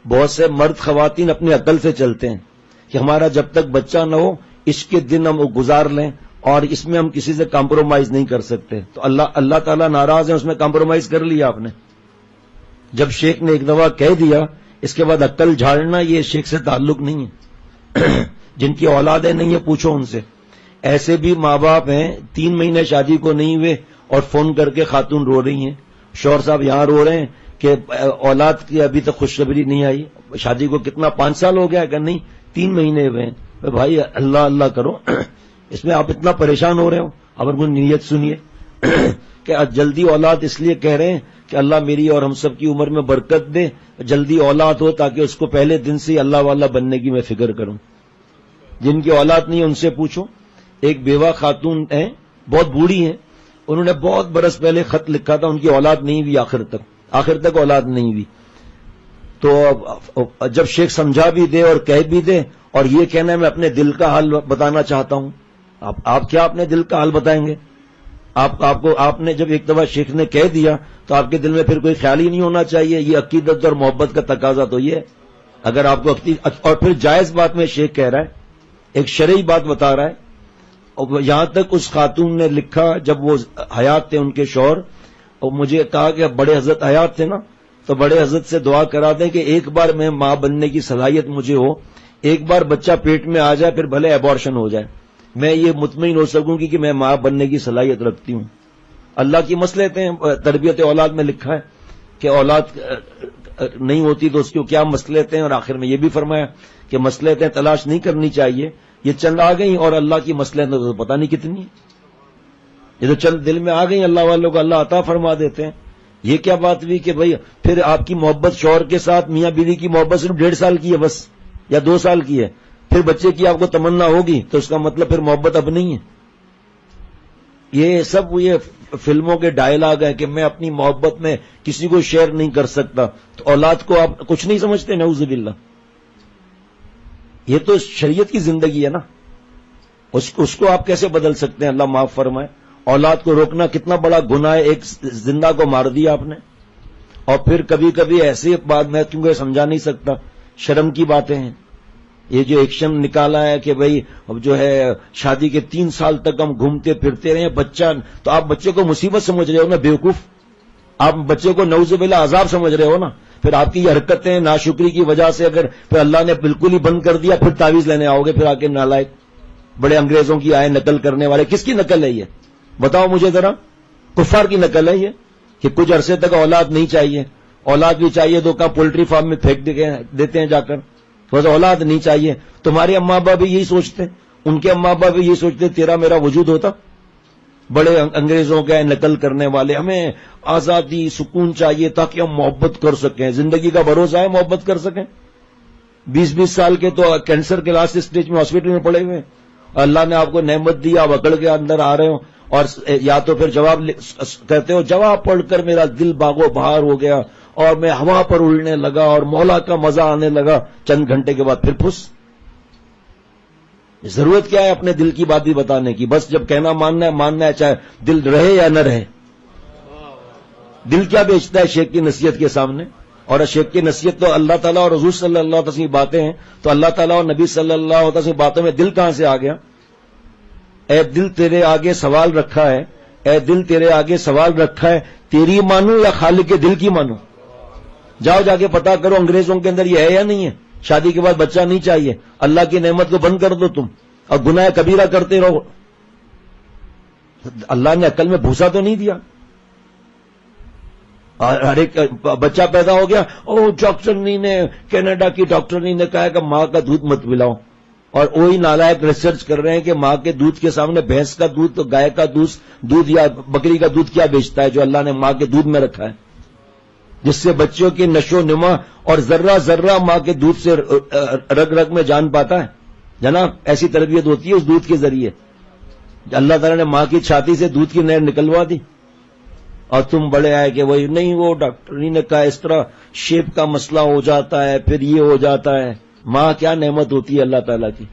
بہت سے مرد خواتین اپنی عقل سے چلتے ہیں کہ ہمارا جب تک بچہ نہ ہو اس کے دن ہم گزار لیں اور اس میں ہم کسی سے کمپرومائز نہیں کر سکتے. تو اللہ تعالیٰ ناراض ہے, اس میں کمپرومائز کر لیا آپ نے. جب شیخ نے ایک دفعہ کہہ دیا اس کے بعد عقل جھاڑنا یہ شیخ سے تعلق نہیں ہے. جن کی اولادیں نہیں ہیں پوچھو ان سے. ایسے بھی ماں باپ ہیں 3 مہینے شادی کو نہیں ہوئے اور فون کر کے خاتون رو رہی ہیں, شوہر صاحب یہاں رو رہے ہیں کہ اولاد کی ابھی تک خوشخبری نہیں آئی. شادی کو کتنا 5 سال ہو گیا کہ نہیں 3 مہینے ہوئے ہیں. بھائی اللہ اللہ کرو, اس میں آپ اتنا پریشان ہو رہے ہو. اگر کوئی نیت سنیے کہ جلدی اولاد اس لیے کہہ رہے ہیں کہ اللہ میری اور ہم سب کی عمر میں برکت دے, جلدی اولاد ہو تاکہ اس کو پہلے دن سے اللہ والا بننے کی میں فکر کروں. جن کی اولاد نہیں ہے ان سے پوچھو. ایک بیوہ خاتون ہیں بہت بوڑھی ہیں, انہوں نے بہت برس پہلے خط لکھا تھا, ان کی اولاد نہیں ہوئی, آخر تک اولاد نہیں ہوئی. تو جب شیخ سمجھا بھی دے اور کہہ بھی دے اور یہ کہنا ہے میں اپنے دل کا حال بتانا چاہتا ہوں, آپ کیا اپنے دل کا حال بتائیں گے؟ آپ نے جب ایک دفعہ شیخ نے کہہ دیا تو آپ کے دل میں پھر کوئی خیال ہی نہیں ہونا چاہیے. یہ عقیدت اور محبت کا تقاضا تو یہ ہے. اگر آپ کو اور پھر جائز بات میں شیخ کہہ رہا ہے, ایک شرعی بات بتا رہا ہے. اور یہاں تک اس خاتون نے لکھا جب وہ حیات تھے ان کے شوہر, اور مجھے کہا کہ بڑے حضرت حیات تھے نا, تو بڑے حضرت سے دعا کرا دیں کہ ایک بار میں ماں بننے کی صلاحیت مجھے ہو, ایک بار بچہ پیٹ میں آ جائے پھر بھلے ایبارشن ہو جائے, میں یہ مطمئن ہو سکوں گی کہ میں ماں بننے کی صلاحیت رکھتی ہوں. اللہ کی مصلحتیں تربیت اولاد میں لکھا ہے کہ اولاد نہیں ہوتی تو اس کی کیا مصلحتیں, اور آخر میں یہ بھی فرمایا کہ مصلحتیں تلاش نہیں کرنی چاہیے, یہ چند آ گئیں اور اللہ کی مصلحتیں تو پتہ نہیں کتنی, یہ تو چند دل میں آ گئیں اللہ والوں کو اللہ عطا فرما دیتے ہیں. یہ کیا بات ہوئی کہ بھئی پھر آپ کی محبت شوہر کے ساتھ میاں بیوی کی محبت صرف 1.5 سال کی ہے بس, یا 2 سال کی ہے, پھر بچے کی آپ کو تمنا ہوگی تو اس کا مطلب پھر محبت اب نہیں ہے. یہ سب یہ فلموں کے ڈائلاگ ہیں کہ میں اپنی محبت میں کسی کو شیئر نہیں کر سکتا, تو اولاد کو آپ کچھ نہیں سمجھتے, نعوذ باللہ. یہ تو شریعت کی زندگی ہے نا, اس کو آپ کیسے بدل سکتے ہیں؟ اللہ معاف فرمائے. اولاد کو روکنا کتنا بڑا گناہ ہے, ایک زندہ کو مار دیا آپ نے. اور پھر کبھی کبھی ایسی بات میں کیونکہ سمجھا نہیں سکتا, شرم کی باتیں ہیں. یہ جو ایکشن نکالا ہے کہ بھئی اب جو ہے شادی کے 3 سال تک ہم گھومتے پھرتے رہے بچہ, تو آپ بچے کو مصیبت سمجھ رہے ہو نا بیوقوف, آپ بچے کو نعوذ باللہ عذاب سمجھ رہے ہو نا. پھر آپ کی یہ حرکتیں ناشکری کی وجہ سے اگر پھر اللہ نے بالکل ہی بند کر دیا, پھر تعویذ لینے آؤ گے, پھر آ کے نالائق بڑے انگریزوں کی آئے نقل کرنے والے. کس کی نقل ہے یہ بتاؤ مجھے ذرا؟ کفار کی نقل ہے یہ کہ کچھ عرصے تک اولاد نہیں چاہیے, اولاد بھی چاہیے تو کا پولٹری فارم میں پھینک دیتے ہیں جا کر, بس اولاد نہیں چاہیے. تمہارے اماں ابا بھی یہی سوچتے, ان کے اماں ابا بھی یہی سوچتے, تیرا میرا وجود ہوتا. بڑے انگریزوں کے نقل کرنے والے. ہمیں آزادی سکون چاہیے تاکہ ہم محبت کر سکیں, زندگی کا بھروسہ ہے محبت کر سکیں. 20 سال کے تو کینسر کے لاسٹ اسٹیج میں ہاسپٹل میں پڑے ہوئے, اللہ نے آپ کو نعمت دی, آپ اکڑ کے اندر آ رہے ہو, اور یا تو پھر جواب کہتے ہو جواب پڑھ کر میرا دل باغ و بہار ہو گیا اور میں ہوا پر اڑنے لگا اور مولا کا مزہ آنے لگا. چند گھنٹے کے بعد پھر پھس. ضرورت کیا ہے اپنے دل کی بات بھی بتانے کی؟ بس جب کہنا ماننا ہے چاہے دل رہے یا نہ رہے. دل کیا بیچتا ہے شیخ کی نصیحت کے سامنے؟ اور شیخ کی نصیحت تو اللہ تعالیٰ اور حضور صلی اللہ علیہ وسلم کی باتیں ہیں, تو اللہ تعالیٰ اور نبی صلی اللہ علیہ وسلم کی باتوں میں دل کہاں سے آ گیا؟ اے دل تیرے آگے سوال رکھا ہے, اے دل تیرے آگے سوال رکھا ہے, تیری مانوں یا خالق کے دل کی مانوں؟ جاؤ جا کے پتا کرو انگریزوں کے اندر یہ ہے یا نہیں ہے. شادی کے بعد بچہ نہیں چاہیے, اللہ کی نعمت کو بند کر دو تم اور گناہ کبیرہ کرتے رہو. اللہ نے عقل میں بھوسا تو نہیں دیا. ہر ایک بچہ پیدا ہو گیا, ڈاکٹرنی نے, کینیڈا کی ڈاکٹرنی نے کہا کہ ماں کا دودھ مت پلاؤ, اور وہی نالائق ریسرچ کر رہے ہیں کہ ماں کے دودھ کے سامنے بھینس کا دودھ تو گائے کا دودھ یا بکری کا دودھ کیا بیچتا ہے جو اللہ نے ماں کے دودھ میں رکھا ہے, جس سے بچوں کی نشو و نما اور ذرہ ذرہ ماں کے دودھ سے رگ رگ میں جان پاتا ہے. جناب ایسی تربیت ہوتی ہے اس دودھ کے ذریعے. اللہ تعالیٰ نے ماں کی چھاتی سے دودھ کی نہر نکلوا دی, اور تم بڑے آئے کہ وہی نہیں, وہ ڈاکٹر نے کہا اس طرح شیپ کا مسئلہ ہو جاتا ہے, پھر یہ ہو جاتا ہے. ماں کیا نعمت ہوتی ہے اللہ تعالیٰ کی,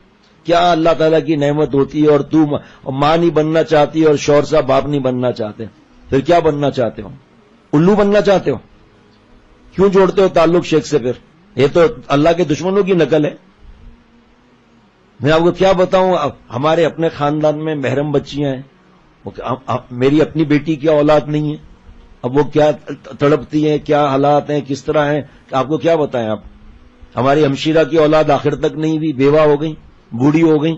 کیا اللہ تعالیٰ کی نعمت ہوتی ہے. اور تو ماں نہیں بننا چاہتی اور شوہر صاحب باپ نہیں بننا چاہتے, پھر کیا بننا چاہتے ہو؟ الو بننا چاہتے ہو؟ کیوں جوڑتے ہو تعلق شیخ سے؟ پھر یہ تو اللہ کے دشمنوں کی نقل ہے. میں آپ کو کیا بتاؤں، ہمارے اپنے خاندان میں محرم بچیاں ہیں، میری اپنی بیٹی کی اولاد نہیں ہے، اب وہ کیا تڑپتی ہیں، کیا حالات ہیں، کس طرح ہیں، آپ کو کیا بتائیں. آپ ہماری ہمشیرہ کی اولاد آخر تک نہیں ہوئی، بیوہ ہو گئی، بوڑھی ہو گئی.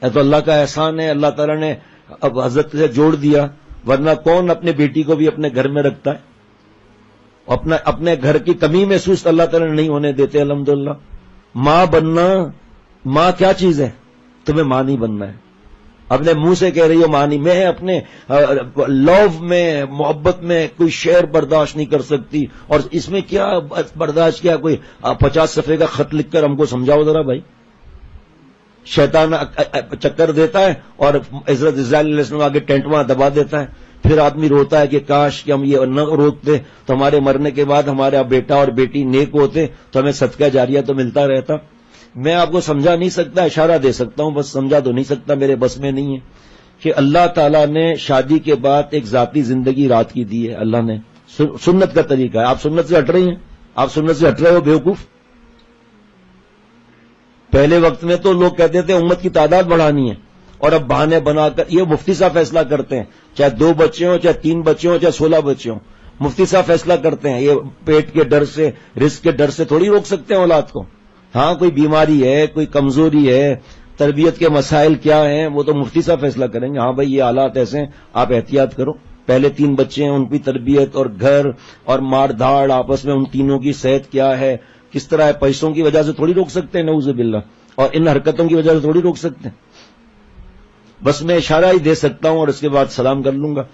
یہ تو اللہ کا احسان ہے، اللہ تعالیٰ نے اب حضرت سے جوڑ دیا، ورنہ کون اپنے بیٹی کو بھی اپنے گھر میں رکھتا ہے. اپنے گھر کی کمی محسوس اللہ تعالیٰ نے نہیں ہونے دیتے. الحمدللہ. ماں بننا، ماں کیا چیز ہے؟ تمہیں ماں نہیں بننا ہے. اپنے منہ سے کہہ رہی ہو ماں نہیں. میں اپنے لو میں، محبت میں کوئی شعر برداشت نہیں کر سکتی، اور اس میں کیا برداشت کیا؟ کوئی 50 صفحے کا خط لکھ کر ہم کو سمجھاؤ ذرا بھائی. شیطان چکر دیتا ہے اور حضرت اسرائیل علیہ السلام آگے ٹینٹواں دبا دیتا ہے. پھر آدمی روتا ہے کہ کاش کہ ہم یہ نہ روکتے تو ہمارے مرنے کے بعد ہمارا بیٹا اور بیٹی نیک ہوتے تو ہمیں صدقہ جاریہ تو ملتا رہتا. میں آپ کو سمجھا نہیں سکتا، اشارہ دے سکتا ہوں، بس سمجھا تو نہیں سکتا، میرے بس میں نہیں ہے کہ اللہ تعالیٰ نے شادی کے بعد ایک ذاتی زندگی رات کی دی ہے. اللہ نے سنت کا طریقہ ہے. آپ سنت سے ہٹ رہی ہیں، آپ سنت سے ہٹ رہے ہو بیوقوف. پہلے وقت میں تو لوگ کہتے تھے امت کی تعداد بڑھانی ہے، اور اب بہانے بنا کر یہ مفتی صاحب فیصلہ کرتے ہیں، چاہے 2 بچے ہوں، چاہے 3 بچے ہوں، چاہے 16 بچے ہوں. مفتی صاحب فیصلہ کرتے ہیں. یہ پیٹ کے ڈر سے، رزق کے ڈر سے تھوڑی روک سکتے ہیں اولاد کو. ہاں کوئی بیماری ہے، کوئی کمزوری ہے، تربیت کے مسائل کیا ہیں، وہ تو مفتی صاحب فیصلہ کریں گے. ہاں بھائی یہ حالات ایسے ہیں، آپ احتیاط کرو. پہلے 3 بچے ہیں، ان کی تربیت اور گھر اور مار دھاڑ آپس میں، ان تینوں کی صحت کیا ہے، کس طرح ہے. پیسوں کی وجہ سے تھوڑی روک سکتے ہیں نعوذ باللہ، اور ان حرکتوں کی وجہ سے تھوڑی روک سکتے ہیں. بس میں اشارہ ہی دے سکتا ہوں اور اس کے بعد سلام کر لوں گا.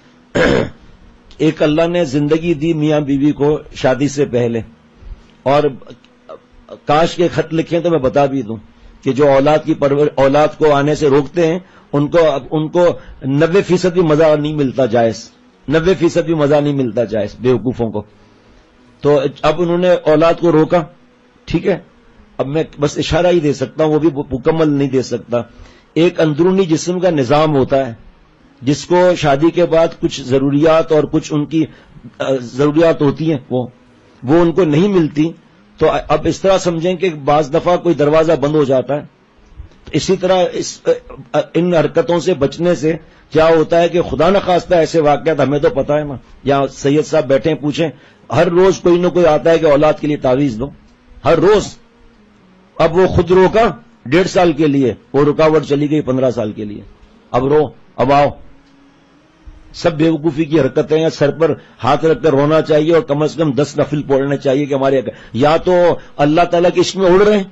ایک اللہ نے زندگی دی میاں بیوی کو شادی سے پہلے، اور کاش کے خط لکھیں تو میں بتا بھی دوں کہ جو اولاد کو آنے سے روکتے ہیں ان کو 90% بھی مزہ نہیں ملتا جائز، 90% بھی مزہ نہیں ملتا جائز بیوقوفوں کو. تو اب انہوں نے اولاد کو روکا، ٹھیک ہے. اب میں بس اشارہ ہی دے سکتا ہوں، وہ بھی مکمل نہیں دے سکتا. ایک اندرونی جسم کا نظام ہوتا ہے جس کو شادی کے بعد کچھ ضروریات اور کچھ ان کی ضروریات ہوتی ہیں، وہ ان کو نہیں ملتی. تو اب اس طرح سمجھیں کہ بعض دفعہ کوئی دروازہ بند ہو جاتا ہے. اسی طرح ان حرکتوں سے بچنے سے کیا ہوتا ہے کہ خدا نخواستہ ایسے واقعات ہمیں تو پتہ ہے نا، یہاں سید صاحب بیٹھے ہیں، پوچھیں، ہر روز کوئی نہ کوئی آتا ہے کہ اولاد کے لیے تعویذ دو، ہر روز. اب وہ خود روکا 1.5 سال کے لیے، وہ رکاوٹ چلی گئی 15 سال کے لیے. اب رو، اب آؤ. سب بیوقوفی کی حرکتیں ہیں. سر پر ہاتھ رکھ کر رونا چاہیے اور کم از کم 10 نفل پڑھنے چاہیے کہ ہمارے یا تو اللہ تعالیٰ کے عشق میں اڑ رہے ہیں،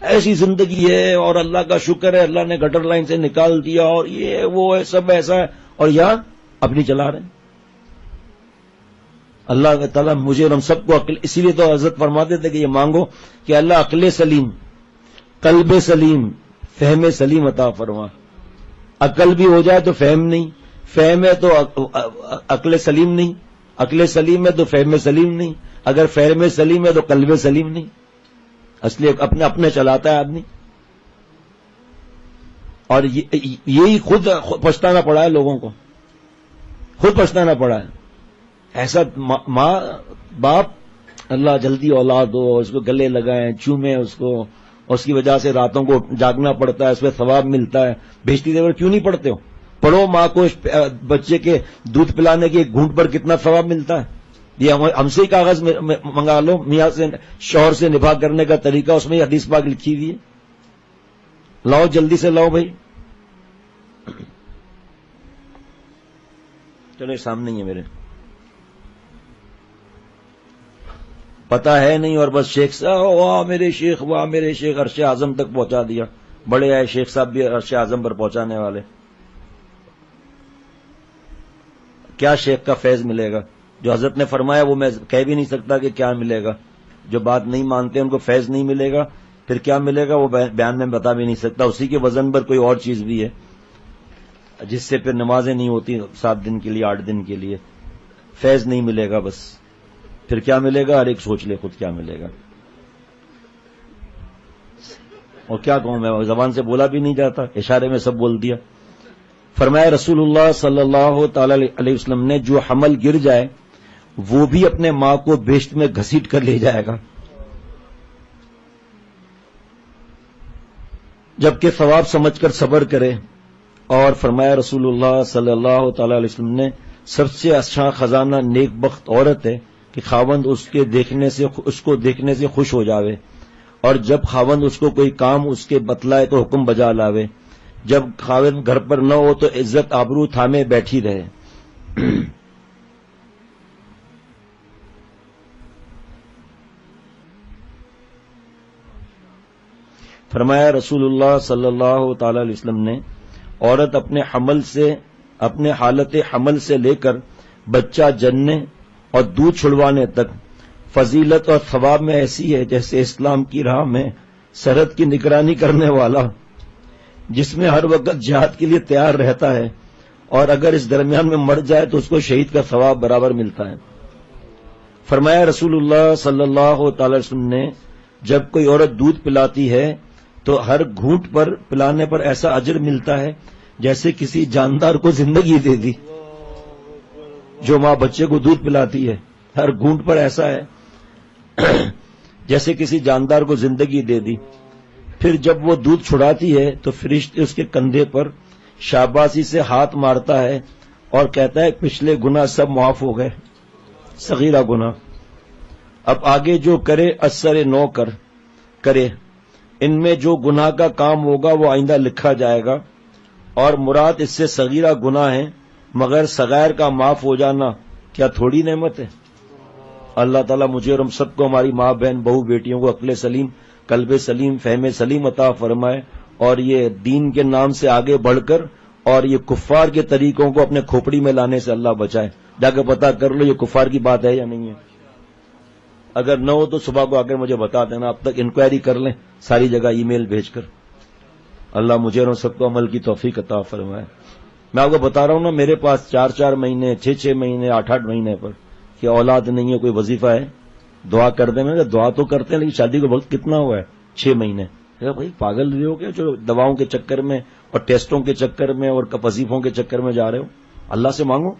ایسی زندگی ہے اور اللہ کا شکر ہے اللہ نے گٹر لائن سے نکال دیا اور یہ وہ ہے، سب ایسا ہے، اور یا اپنی چلا رہے ہیں. اللہ تعالیٰ مجھے اور ہم سب کو عقل، اسی لیے تو حضرت فرماتے تھے کہ یہ مانگو کہ اللہ عقل سلیم، قلب سلیم، فہم سلیم عطا فرما. عقل بھی ہو جائے تو فہم نہیں، فہم ہے تو عقل سلیم نہیں، عقل سلیم ہے تو فہم سلیم نہیں، اگر فہم سلیم ہے تو قلب سلیم نہیں. اصلی اپنے چلاتا ہے آدمی. اور یہی خود پچھتانا پڑا ہے لوگوں کو، خود پچھتانا پڑا ہے. ایسا ماں باپ اللہ جلدی اولاد ہو، اس کو گلے لگائیں، چومیں اس کو، اس کی وجہ سے راتوں کو جاگنا پڑتا ہے، اس میں ثواب ملتا ہے. بھیجتی دیور کیوں نہیں پڑھتے ہو؟ پڑھو. ماں کو بچے کے دودھ پلانے کے گھونٹ پر کتنا ثواب ملتا ہے. یہ ہم سے ہی کاغذ منگا لو، میاں سے شوہر سے نباہ کرنے کا طریقہ، اس میں حدیث پاک لکھی ہوئی ہے. لاؤ جلدی سے لاؤ بھائی. چلو سامنے ہی ہے میرے، پتا ہے نہیں، اور بس شیخ صاحب واہ میرے شیخ، واہ میرے شیخ، عرش اعظم تک پہنچا دیا. بڑے آئے شیخ صاحب بھی عرش اعظم پر پہنچانے والے. کیا شیخ کا فیض ملے گا؟ جو حضرت نے فرمایا وہ میں کہہ بھی نہیں سکتا کہ کیا ملے گا. جو بات نہیں مانتے ان کو فیض نہیں ملے گا، پھر کیا ملے گا وہ بیان میں بتا بھی نہیں سکتا. اسی کے وزن پر کوئی اور چیز بھی ہے جس سے پھر نمازیں نہیں ہوتی 7 دن کے لیے، 8 دن کے لیے. فیض نہیں ملے گا. بس پھر کیا ملے گا؟ ہر ایک سوچ لے خود کیا ملے گا. اور کیا کہوں میں، زبان سے بولا بھی نہیں جاتا، اشارے میں سب بول دیا. فرمایا رسول اللہ صلی اللہ تعالی علیہ وسلم نے جو حمل گر جائے وہ بھی اپنے ماں کو بیشت میں گھسیٹ کر لے جائے گا. جبکہ ثواب سمجھ کر صبر کرے. اور فرمایا رسول اللہ صلی اللہ تعالی علیہ وسلم نے سب سے اچھا خزانہ نیک بخت عورت ہے کہ خاوند اس کو دیکھنے سے خوش ہو جاوے، اور جب خاوند اس کو کوئی کام اس کے بتلائے تو حکم بجا لاوے، جب خاوند گھر پر نہ ہو تو عزت آبرو تھامے بیٹھی رہے. فرمایا رسول اللہ صلی اللہ تعالی علیہ وسلم نے عورت اپنے حالت حمل سے لے کر بچہ جننے اور دودھ چھڑوانے تک فضیلت اور ثواب میں ایسی ہے جیسے اسلام کی راہ میں سرحد کی نگرانی کرنے والا جس میں ہر وقت جہاد کے لیے تیار رہتا ہے، اور اگر اس درمیان میں مر جائے تو اس کو شہید کا ثواب برابر ملتا ہے. فرمایا رسول اللہ صلی اللہ تعالی وسلم نے جب کوئی عورت دودھ پلاتی ہے تو ہر گھونٹ پر پلانے پر ایسا اجر ملتا ہے جیسے کسی جاندار کو زندگی دے دی. جو ماں بچے کو دودھ پلاتی ہے ہر گھونٹ پر ایسا ہے جیسے کسی جاندار کو زندگی دے دی. پھر جب وہ دودھ چھڑاتی ہے تو فرشتے اس کے کندھے پر شاباشی سے ہاتھ مارتا ہے اور کہتا ہے پچھلے گناہ سب معاف ہو گئے، صغیرہ گناہ. اب آگے جو کرے اثر نو کرے، ان میں جو گناہ کا کام ہوگا وہ آئندہ لکھا جائے گا، اور مراد اس سے صغیرہ گناہ ہے، مگر صغائر کا معاف ہو جانا کیا تھوڑی نعمت ہے. اللہ تعالیٰ مجھے اور ہم سب کو، ہماری ماں بہن بہو بیٹیوں کو عقل سلیم، قلب سلیم، فہم سلیم عطا فرمائے، اور یہ دین کے نام سے آگے بڑھ کر اور یہ کفار کے طریقوں کو اپنے کھوپڑی میں لانے سے اللہ بچائے. جا کے پتہ کر لو یہ کفار کی بات ہے یا نہیں ہے. اگر نہ ہو تو صبح کو آ کر مجھے بتا دینا، اب تک انکوائری کر لیں ساری جگہ ای میل بھیج کر. اللہ مجھے اور سب کو عمل کی توفیق عطا فرمائے. میں آپ کو بتا رہا ہوں نا، میرے پاس 4 مہینے 6 مہینے 8 مہینے پر کہ اولاد نہیں ہے، کوئی وظیفہ ہے دعا کر دیں. میں دعا تو کرتے ہیں لیکن شادی کو وقت کتنا ہوا ہے؟ 6 مہینے. بھائی پاگل بھی ہو گیا جو دواؤں کے چکر میں اور ٹیسٹوں کے چکر میں اور وظیفوں کے چکر میں جا رہے ہو. اللہ سے مانگو.